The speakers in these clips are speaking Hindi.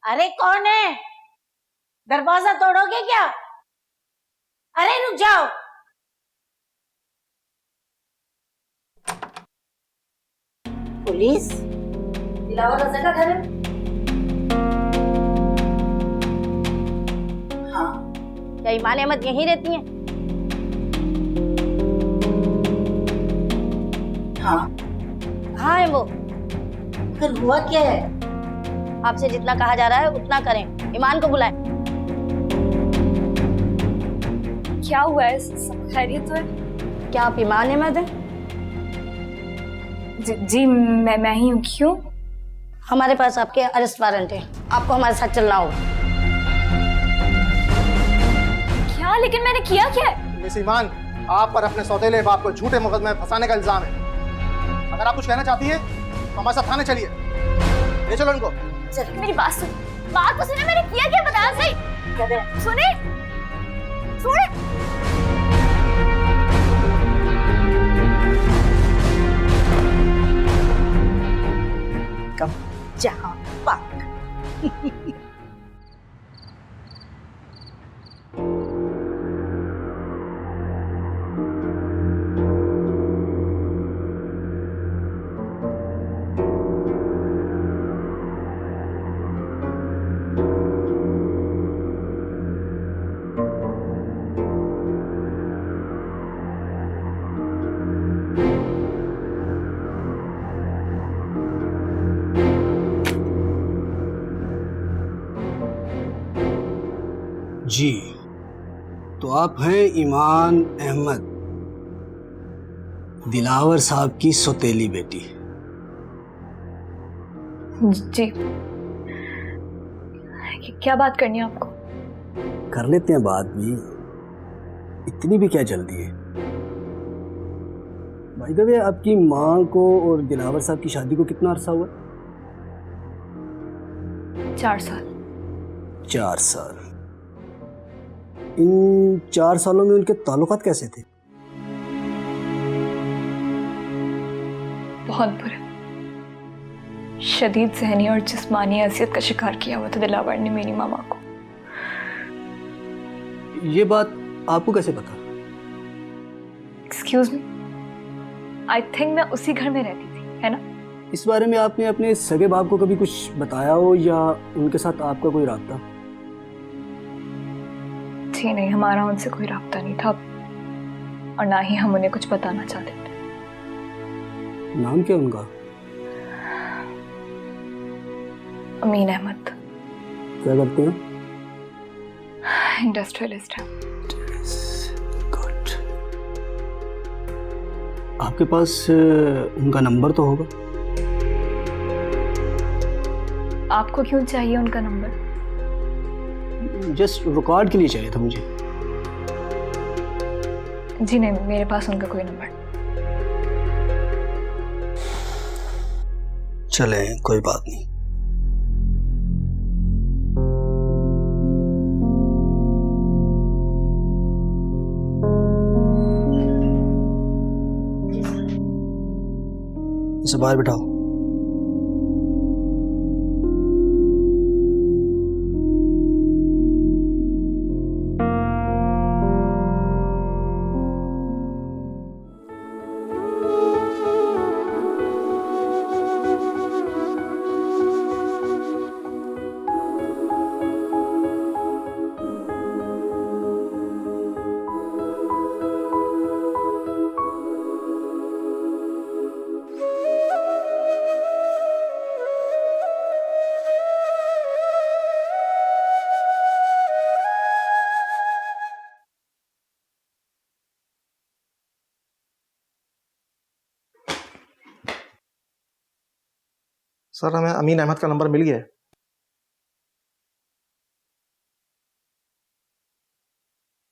अरे कौन है? दरवाजा तोड़ोगे क्या? अरे रुक जाओ। पुलिस? दिलावर रज़ा का घर है? हाँ। क्या ईमान अहमद यहीं रहती हैं? हाँ। कहाँ है वो? फिर हुआ क्या है? आपसे जितना कहा जा रहा है उतना करें। ईमान को बुलाएं। क्या हुआ है? सब खैरियत तो है? क्या आप ईमान अहमद हैं? जी मैं ही हूँ। क्यों? हमारे पास आपके अरेस्ट वारंट है, आपको हमारे साथ चलना होगा। क्या? लेकिन मैंने किया क्या है? मिस ईमान, आप पर अपने सौतेले बाप को झूठे मुकदमे में फंसाने का इल्जाम है। अगर आप कुछ कहना चाहती हैं तो हमारे साथ थाने चलिए। ले चलो उनको। चलिए। मेरी बात सुन, बात तो सुने। मैंने किया क्या? बताया सही। सुने सुने। कम जहां पाक। जी, तो आप हैं ईमान अहमद, दिलावर साहब की सौतेली बेटी। जी। क्या बात करनी है आपको? कर लेते हैं बात भी, इतनी भी क्या जल्दी है? भाई दबे, आपकी माँ को और दिलावर साहब की शादी को कितना अरसा हुआ? 4 साल। 4 साल। इन 4 सालों में उनके ताल्लुकात कैसे थे? बहुत बुरे। शदीद ज़हनी और जिस्मानी अज़ियत का शिकार किया हुआ था दिलावर ने मेरी मामा को। ये बात आपको कैसे पता? एक्सक्यूज मी, आई थिंक मैं उसी घर में रहती थी, है ना? इस बारे में आपने अपने सगे बाप को कभी कुछ बताया हो या उनके साथ आपका कोई राब्ता? जी नहीं, हमारा उनसे कोई राब्ता नहीं था और ना ही हम उन्हें कुछ बताना चाहते थे। नाम क्या उनका? अमीन अहमद। क्या करते हैं? इंडस्ट्रियलिस्ट है। गुड। आपके पास उनका नंबर तो होगा? आपको क्यों चाहिए उनका नंबर? जस्ट रिकॉर्ड के लिए चाहिए था मुझे। जी नहीं, मेरे पास उनका कोई नंबर। चले, कोई बात नहीं। इसे बाहर बिठाओ। सर, हमें अमीन अहमद का नंबर मिल गया है।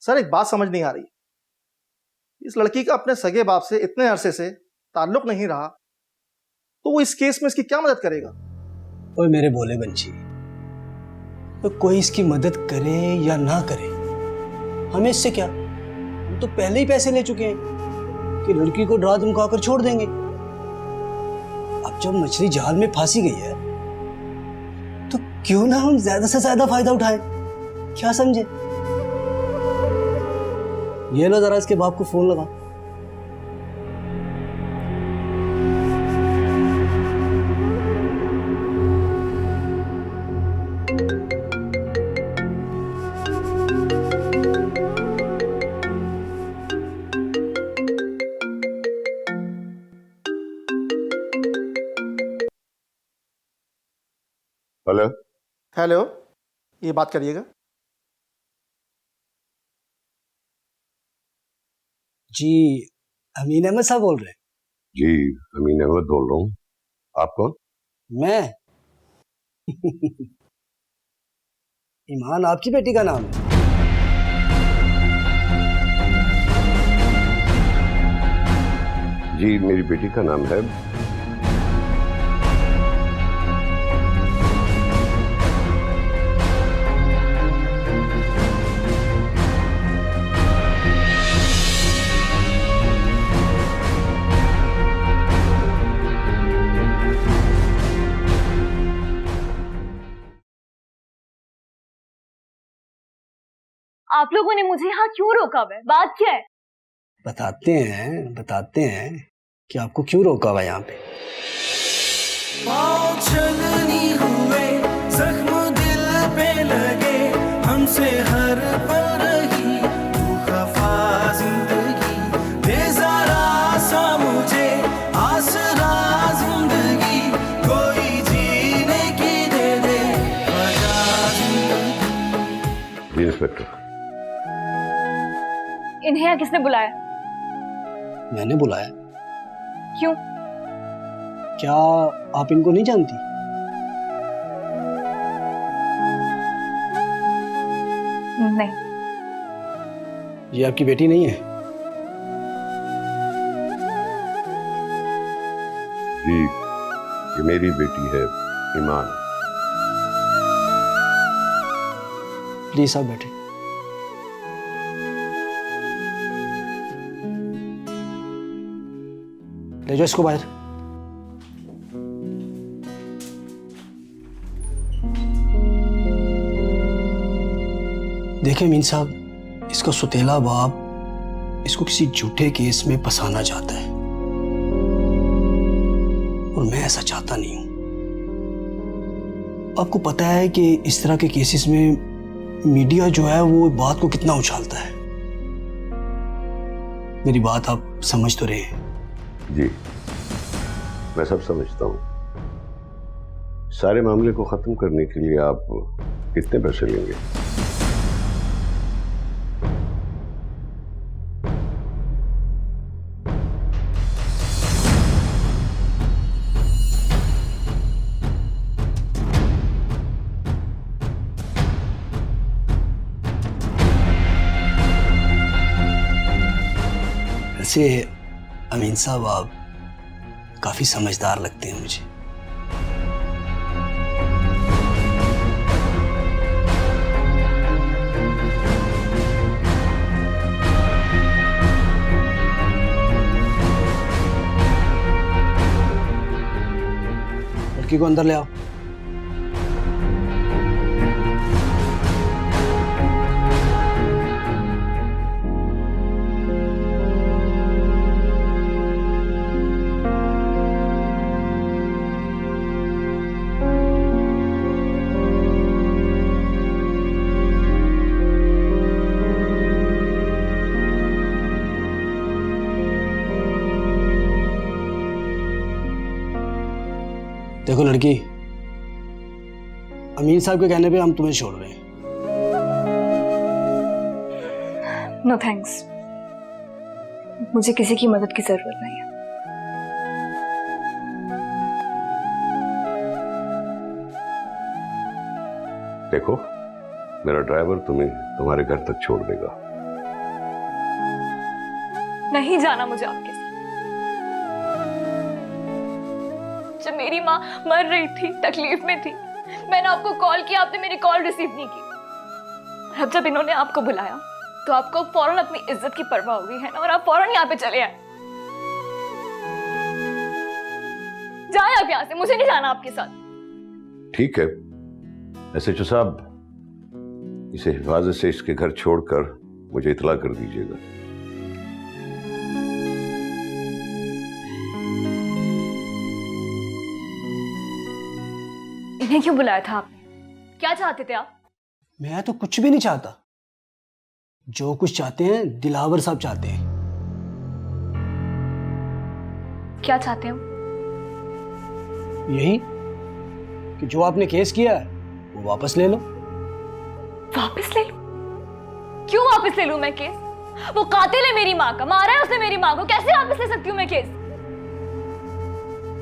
सर, एक बात समझ नहीं आ रही, इस लड़की का अपने सगे बाप से इतने अरसे से ताल्लुक नहीं रहा, तो वो इस केस में इसकी क्या मदद करेगा? ओए मेरे भोले बंची, तो कोई इसकी मदद करे या ना करे, हमें इससे क्या? हम तो पहले ही पैसे ले चुके हैं कि लड़की को डरा धमका कर छोड़ देंगे। अब जब मछली जाल में फांसी गई है तो क्यों ना हम ज्यादा से ज्यादा फायदा उठाएं? क्या समझे? ये लो जरा इसके बाप को फोन लगा। हेलो। हेलो, ये बात करिएगा। जी अमीन अहमद साहब बोल रहे हैं? जी अमीन अहमद बोल रहा हूँ। आप कौन? मैं ईमान आपकी बेटी का नाम है? जी मेरी बेटी का नाम है। आप लोगों ने मुझे यहाँ क्यों रोका हुआ है? बात क्या है? बताते हैं कि आपको क्यों रोका हुआ यहाँ पे। छलनी हुए जख्म दिल पे लगे हमसे हर पल रही तू खफा जिंदगी दे जरा सा मुझे आसरा जिंदगी कोई जीने की दे दे वजह जिंदगी। जी इंस्पेक्टर। इन्हें यहाँ किसने बुलाया? मैंने बुलाया। क्यों? क्या आप इनको नहीं जानती? नहीं। ये आपकी बेटी नहीं है? जी ये मेरी बेटी है ईमान। प्लीज आप बैठे। ले जाओ इसको बाहर। देखिए मीन साहब, इसका सुतेला बाप इसको किसी झूठे केस में फंसाना चाहता है और मैं ऐसा चाहता नहीं हूं। आपको पता है कि इस तरह के केसेस में मीडिया जो है वो बात को कितना उछालता है। मेरी बात आप समझ तो रहे हैं? जी मैं सब समझता हूँ। सारे मामले को खत्म करने के लिए आप कितने पैसे लेंगे? वैसे अमीन साहब आप काफी समझदार लगते हैं मुझे। लड़की को अंदर ले आओ। देखो लड़की, अमीन साहब के कहने पे हम तुम्हें छोड़ रहे हैं। नो थैंक्स, मुझे किसी की मदद की जरूरत नहीं है। देखो मेरा ड्राइवर तुम्हें तुम्हारे घर तक छोड़ देगा। नहीं जाना मुझे आपके साथ। जब मेरी माँ मर रही थी, तकलीफ में थी, मैंने आपको कॉल किया, आपने मेरी कॉल रिसीव नहीं की। और अब जब इन्होंने आपको बुलाया तो आपको फौरन अपनी इज्जत की परवाह हो गई है ना, और आप फौरन यहाँ पे चले आए। जाए आप यहाँ से, मुझे नहीं जाना आपके साथ। ठीक है एसएचओ साहब, इसे हिफाजत से इसके घर छोड़कर मुझे इतला कर दीजिएगा। इन्हें क्यों बुलाया था आपने? क्या चाहते थे आप? मैं तो कुछ भी नहीं चाहता। जो कुछ चाहते हैं दिलावर साहब चाहते हैं। क्या चाहते हैं? यही कि जो आपने केस किया है वो वापस ले लो। वापस ले लूं? क्यों वापस ले लूं मैं केस? वो कातिल है मेरी माँ का, मारा है उसने मेरी माँ को, कैसे वापस ले सकती हूँ मैं केस?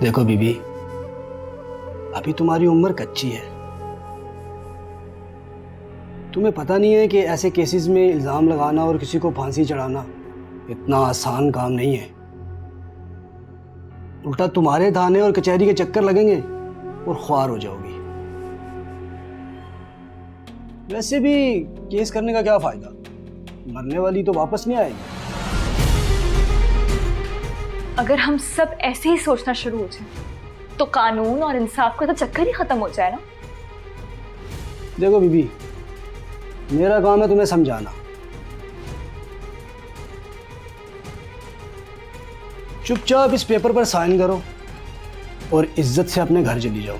देखो बीबी, अभी तुम्हारी उम्र कच्ची है। तुम्हें पता नहीं है कि ऐसे केसेस में इल्जाम लगाना और किसी को फांसी चढ़ाना इतना आसान काम नहीं है। उल्टा तुम्हारे थाने और कचहरी के चक्कर लगेंगे और ख्वार हो जाओगी। वैसे भी केस करने का क्या फायदा? मरने वाली तो वापस नहीं आएगी। अगर हम सब ऐसे ही सोचना शुरू हो जाए तो कानून और इंसाफ का तो चक्कर ही खत्म हो जाए ना। देखो बीबी, मेरा काम है तुम्हें समझाना। चुपचाप इस पेपर पर साइन करो और इज्जत से अपने घर चली जाओ,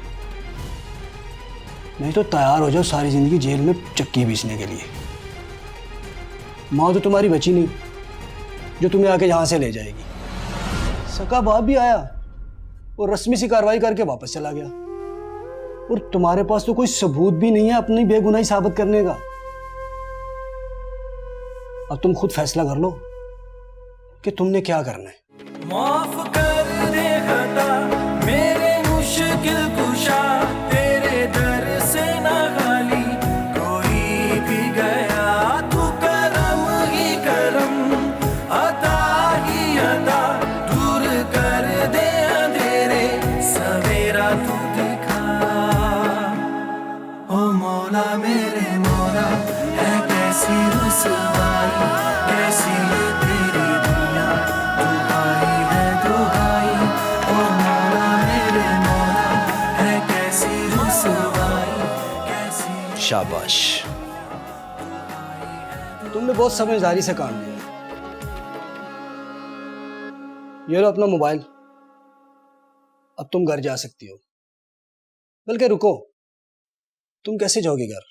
नहीं तो तैयार हो जाओ सारी जिंदगी जेल में चक्की पीसने के लिए। माँ तो तुम्हारी बची नहीं जो तुम्हें आके यहां से ले जाएगी। सका बाप भी आया और रस्मी सी कार्रवाई करके वापस चला गया, और तुम्हारे पास तो कोई सबूत भी नहीं है अपनी बेगुनाही साबित करने का। अब तुम खुद फैसला कर लो कि तुमने क्या करना है। माफ कर दे खता मेरे मुश्किल कुशा, तेरे दर से ना खाली कोई भी गया। तू करम ही करम, अता ही अता, दूर कर दे अंधेरे, सवेरा तू दिखा। ओ मौला मेरे मौला, है कैसी रुसवाई, कैसी ये तेरी दुनिया, दुहाई है दुहाई। ओ मौला मेरे मौला, है कैसी रुसवाई, कैसी। शाबाश, तुमने बहुत समझदारी से काम लिया। ये लो अपना मोबाइल, अब तुम घर जा सकती हो। बल्कि रुको, तुम कैसे जाओगे घर?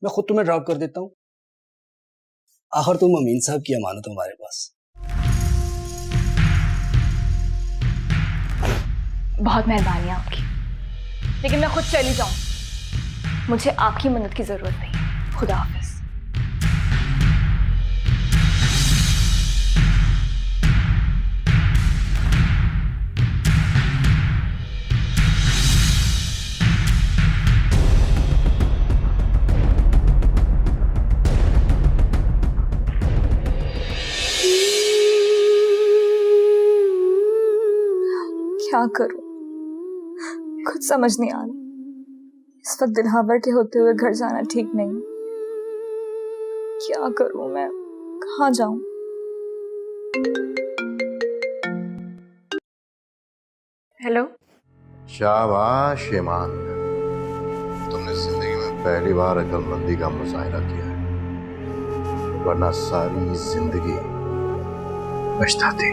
मैं खुद तुम्हें ड्रॉप कर देता हूं। आखिर तुम अमीन साहब की अमानत हो हमारे पास। बहुत मेहरबानी आपकी, लेकिन मैं खुद चली जाऊं। मुझे आपकी मदद की जरूरत नहीं। खुदा हाफिज। क्या करूं, कुछ समझ नहीं आ रहा। इस वक्त दिलहावर के होते हुए घर जाना ठीक नहीं। क्या करूं मैं, कहाँ जाऊं? हेलो। शाबाश ईमान, तुमने जिंदगी में पहली बार अक्लमंदी का मुजाहिरा किया है, वरना सारी जिंदगी पछताती।